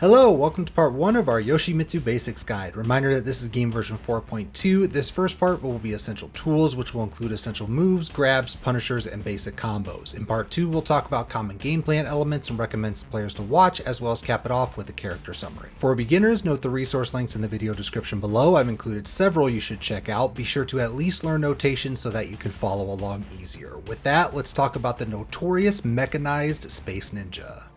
Hello, welcome to part 1 of our Yoshimitsu Basics Guide. Reminder that this is game version 4.2. This first part will be essential tools, which will include essential moves, grabs, punishers, and basic combos. In part 2, we'll talk about common game plan elements and recommend some players to watch, as well as cap it off with a character summary. For beginners, note the resource links in the video description below. I've included several you should check out. Be sure to at least learn notation so that you can follow along easier. With that, let's talk about the notorious mechanized Space Ninja.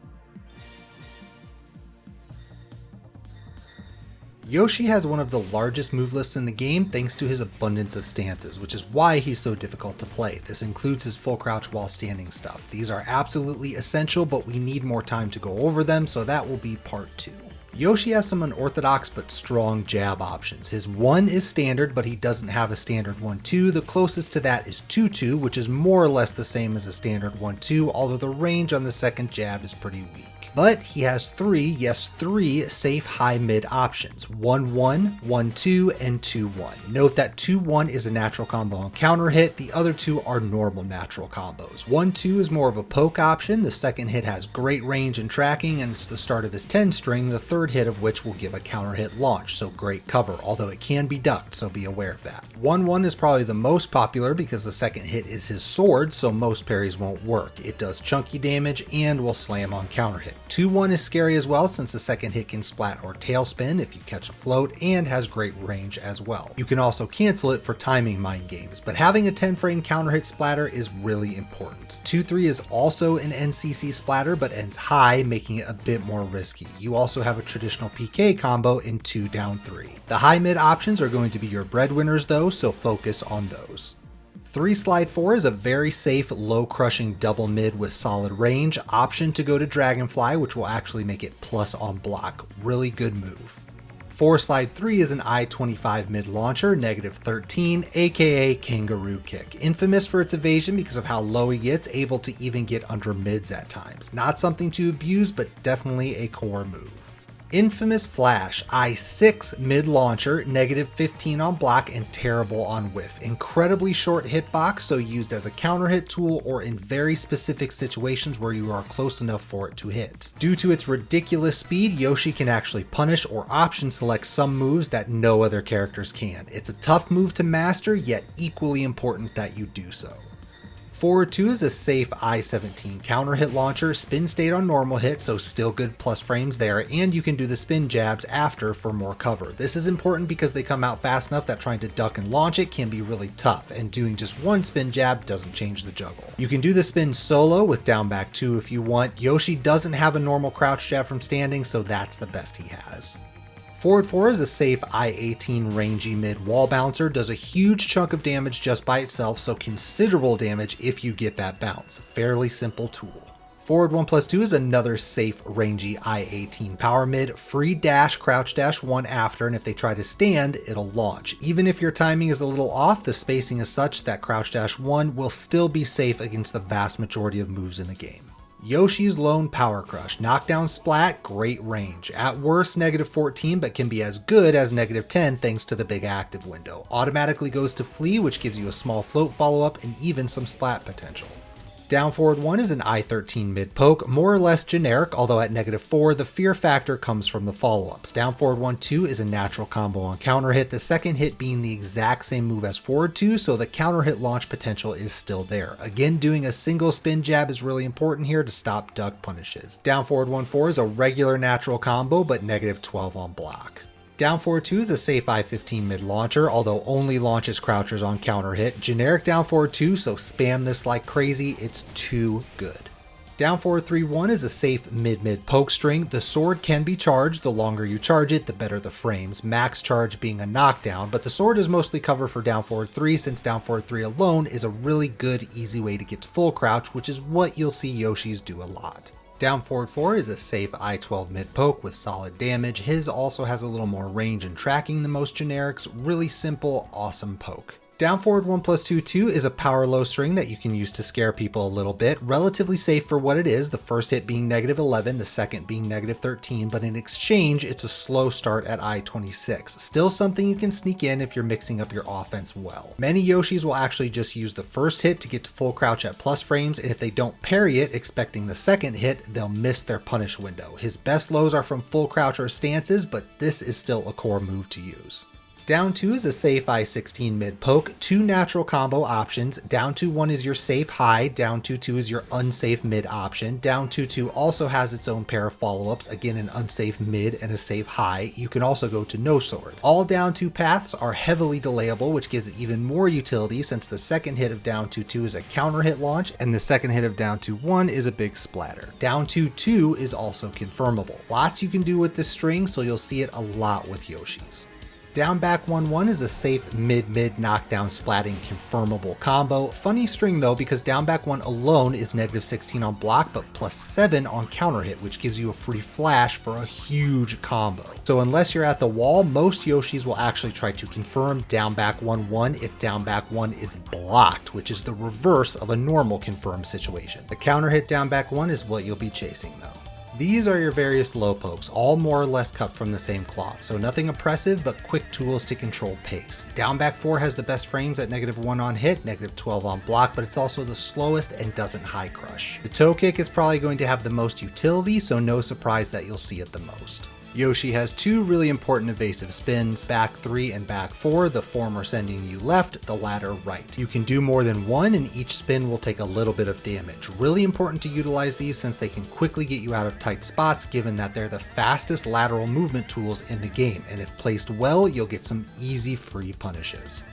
Yoshi has one of the largest move lists in the game thanks to his abundance of stances, which is why he's so difficult to play. This includes his full crouch while standing stuff. These are absolutely essential, but we need more time to go over them, so that will be part 2. Yoshi has some unorthodox but strong jab options. His 1 is standard, but he doesn't have a standard 1-2. The closest to that is 2-2, which is more or less the same as a standard 1-2, although the range on the second jab is pretty weak. But he has three safe high-mid options, 1-1, 1-2, and 2-1. Note that 2-1 is a natural combo on counter hit, the other two are normal natural combos. 1-2 is more of a poke option, the second hit has great range and tracking, and it's the start of his 10 string, the third hit of which will give a counter hit launch, so great cover, although it can be ducked, so be aware of that. 1-1 is probably the most popular because the second hit is his sword, so most parries won't work. It does chunky damage and will slam on counter hit. 2-1 is scary as well since the second hit can splat or tailspin if you catch a float and has great range as well. You can also cancel it for timing mind games, but having a 10 frame counter hit splatter is really important. 2-3 is also an NCC splatter but ends high, making it a bit more risky. You also have a traditional PK combo in 2 down 3. The high mid options are going to be your breadwinners though, so focus on those. 3 slide 4 is a very safe, low crushing double mid with solid range, option to go to Dragonfly, which will actually make it plus on block. Really good move. 4 slide 3 is an I-25 mid launcher, -13, aka Kangaroo Kick. Infamous for its evasion because of how low he gets, able to even get under mids at times. Not something to abuse, but definitely a core move. Infamous Flash, I-6 mid launcher, -15 on block and terrible on whiff. Incredibly short hitbox, so used as a counter hit tool or in very specific situations where you are close enough for it to hit. Due to its ridiculous speed, Yoshi can actually punish or option select some moves that no other characters can. It's a tough move to master, yet equally important that you do so. Forward 2 is a safe I-17 counter hit launcher, spin state on normal hit, so still good plus frames there, and you can do the spin jabs after for more cover. This is important because they come out fast enough that trying to duck and launch it can be really tough, and doing just one spin jab doesn't change the juggle. You can do the spin solo with down back 2 if you want. Yoshi doesn't have a normal crouch jab from standing, so that's the best he has. Forward 4 is a safe I-18 rangy mid wall bouncer, does a huge chunk of damage just by itself, so considerable damage if you get that bounce. Fairly simple tool. Forward 1+2 is another safe rangy I-18 power mid, free dash, crouch dash 1 after, and if they try to stand, it'll launch. Even if your timing is a little off, the spacing is such that crouch dash 1 will still be safe against the vast majority of moves in the game. Yoshi's Lone Power Crush, knockdown splat, great range. At worst -14, but can be as good as -10 thanks to the big active window. Automatically goes to flee, which gives you a small float follow-up and even some splat potential. Down forward 1 is an I-13 mid poke, more or less generic, although at -4 the fear factor comes from the follow-ups. Down forward 1-2 is a natural combo on counter hit, the second hit being the exact same move as forward 2, so the counter hit launch potential is still there. Again, doing a single spin jab is really important here to stop duck punishes. Down forward 1-4 is a regular natural combo, but -12 on block. Down forward 2 is a safe I-15 mid launcher, although only launches crouchers on counter hit. Generic down forward 2, so spam this like crazy, it's too good. Down forward 3-1 is a safe mid-mid poke string. The sword can be charged, the longer you charge it, the better the frames. Max charge being a knockdown, but the sword is mostly covered for down forward 3 since down forward 3 alone is a really good, easy way to get to full crouch, which is what you'll see Yoshis do a lot. Down forward 4 is a safe I-12 mid poke with solid damage. His also has a little more range and tracking than most generics. Really simple, awesome poke. Down forward 1+2/2 is a power low string that you can use to scare people a little bit. Relatively safe for what it is, the first hit being -11, the second being -13, but in exchange it's a slow start at I-26. Still something you can sneak in if you're mixing up your offense well. Many Yoshis will actually just use the first hit to get to full crouch at plus frames, and if they don't parry it expecting the second hit, they'll miss their punish window. His best lows are from full crouch or stances, but this is still a core move to use. Down 2 is a safe I-16 mid poke, 2 natural combo options. Down 2-1 is your safe high, down 2-2 is your unsafe mid option. Down 2-2 also has its own pair of follow-ups, again an unsafe mid and a safe high. You can also go to no sword. All down 2 paths are heavily delayable, which gives it even more utility since the second hit of down 2-2 is a counter hit launch and the second hit of down 2-1 is a big splatter. Down 2-2 is also confirmable. Lots you can do with this string, so you'll see it a lot with Yoshis. Down back 1-1 is a safe mid-mid knockdown splatting confirmable combo. Funny string though, because down back 1 alone is -16 on block, but +7 on counter hit, which gives you a free flash for a huge combo. So unless you're at the wall, most Yoshis will actually try to confirm down back 1-1 if down back 1 is blocked, which is the reverse of a normal confirm situation. The counter hit down back 1 is what you'll be chasing though. These are your various low pokes, all more or less cut from the same cloth, so nothing oppressive but quick tools to control pace. Down back 4 has the best frames at -1 on hit, -12 on block, but it's also the slowest and doesn't high crush. The toe kick is probably going to have the most utility, so no surprise that you'll see it the most. Yoshi has 2 really important evasive spins, back 3 and back 4, the former sending you left, the latter right. You can do more than one and each spin will take a little bit of damage. Really important to utilize these since they can quickly get you out of tight spots given that they're the fastest lateral movement tools in the game, and if placed well, you'll get some easy free punishes.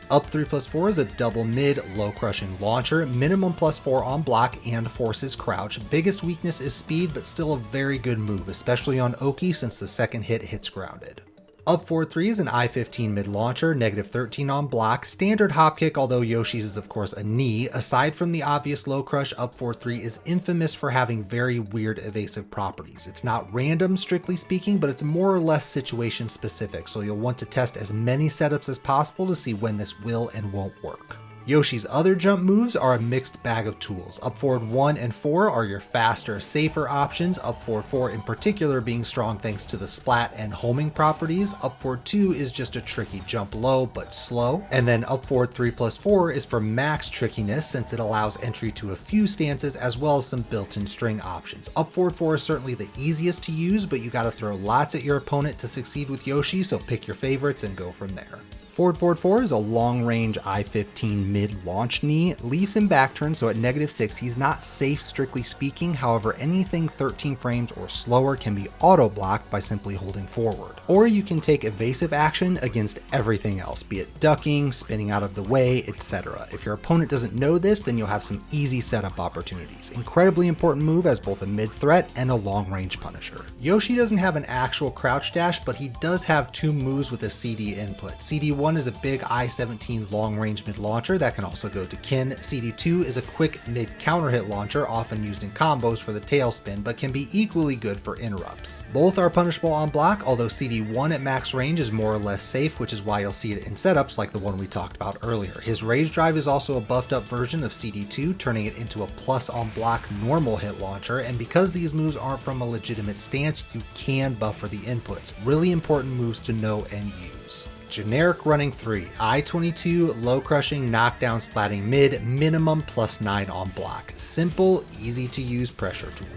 Up 3+4 is a double mid, low crushing launcher, minimum +4 on block and forces crouch. Biggest weakness is speed, but still a very good move, especially on Oki since the second hit hits grounded. Up 4-3 is an I-15 mid launcher, -13 on block, standard hop kick, although Yoshi's is of course a knee. Aside from the obvious low crush, up 4-3 is infamous for having very weird evasive properties. It's not random strictly speaking, but it's more or less situation specific, so you'll want to test as many setups as possible to see when this will and won't work. Yoshi's other jump moves are a mixed bag of tools. Up forward 1 and 4 are your faster, safer options, up forward 4 in particular being strong thanks to the splat and homing properties. Up forward 2 is just a tricky jump low but slow. And then up forward 3+4 is for max trickiness since it allows entry to a few stances as well as some built-in string options. Up forward 4 is certainly the easiest to use, but you gotta throw lots at your opponent to succeed with Yoshi, so pick your favorites and go from there. Forward 4 is a long-range I-15 mid-launch knee, leaves him back turn, so at -6 he's not safe strictly speaking. However, anything 13 frames or slower can be auto-blocked by simply holding forward. Or you can take evasive action against everything else, be it ducking, spinning out of the way, etc. If your opponent doesn't know this, then you'll have some easy setup opportunities. Incredibly important move as both a mid-threat and a long-range punisher. Yoshi doesn't have an actual crouch dash, but he does have 2 moves with a CD input. CD1 is a big I-17 long-range mid-launcher that can also go to Kin. CD2 is a quick mid-counter hit launcher, often used in combos for the tail spin, but can be equally good for interrupts. Both are punishable on block, although CD1 at max range is more or less safe, which is why you'll see it in setups like the one we talked about earlier. His rage drive is also a buffed up version of CD2, turning it into a plus on block normal hit launcher, and because these moves aren't from a legitimate stance, you can buffer the inputs. Really important moves to know and use. Generic running 3, I-22, low crushing, knockdown splatting mid, minimum +9 on block. Simple, easy to use pressure tool.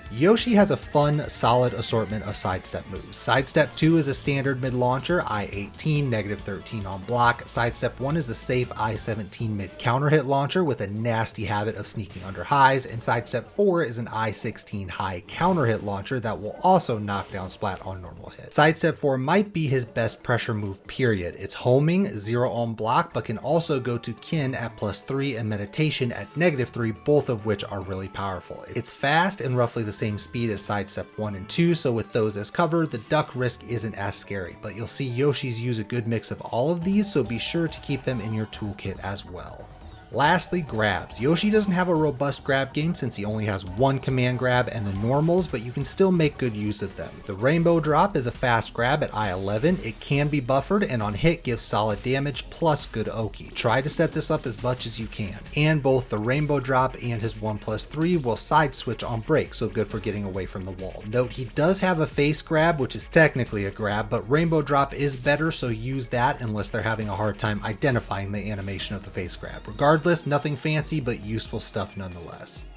Yoshi has a fun, solid assortment of sidestep moves. Sidestep 2 is a standard mid-launcher, I-18, -13 on block. Sidestep 1 is a safe I-17 mid-counter hit launcher with a nasty habit of sneaking under highs, and Sidestep 4 is an I-16 high counter hit launcher that will also knock down splat on normal hits. Sidestep 4 might be his best pressure move period. It's homing, 0 on block, but can also go to Kin at +3 and meditation at -3, both of which are really powerful. It's fast and roughly the same speed as Sidestep 1 and 2, so with those as cover, the duck risk isn't as scary, but you'll see Yoshis use a good mix of all of these, so be sure to keep them in your toolkit as well. Lastly, grabs. Yoshi doesn't have a robust grab game since he only has one command grab and the normals, but you can still make good use of them. The rainbow drop is a fast grab at I-11, it can be buffered and on hit gives solid damage plus good Oki. Try to set this up as much as you can. And both the rainbow drop and his 1+3 will side switch on break, so good for getting away from the wall. Note he does have a face grab, which is technically a grab, but rainbow drop is better, so use that unless they're having a hard time identifying the animation of the face grab. Regardless, nothing fancy, but useful stuff nonetheless.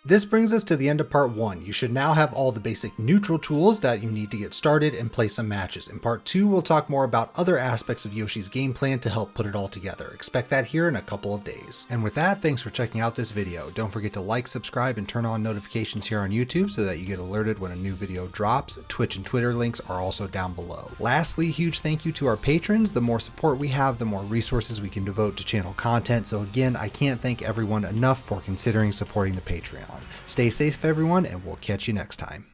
This brings us to the end of part 1. You should now have all the basic neutral tools that you need to get started and play some matches. In part 2, we'll talk more about other aspects of Yoshi's game plan to help put it all together. Expect that here in a couple of days. And with that, thanks for checking out this video. Don't forget to like, subscribe, and turn on notifications here on YouTube so that you get alerted when a new video drops. Twitch and Twitter links are also down below. Lastly, huge thank you to our patrons. The more support we have, the more resources we can devote to channel content. So again, I can't thank everyone enough for considering supporting the Patreon. Stay safe, everyone, and we'll catch you next time.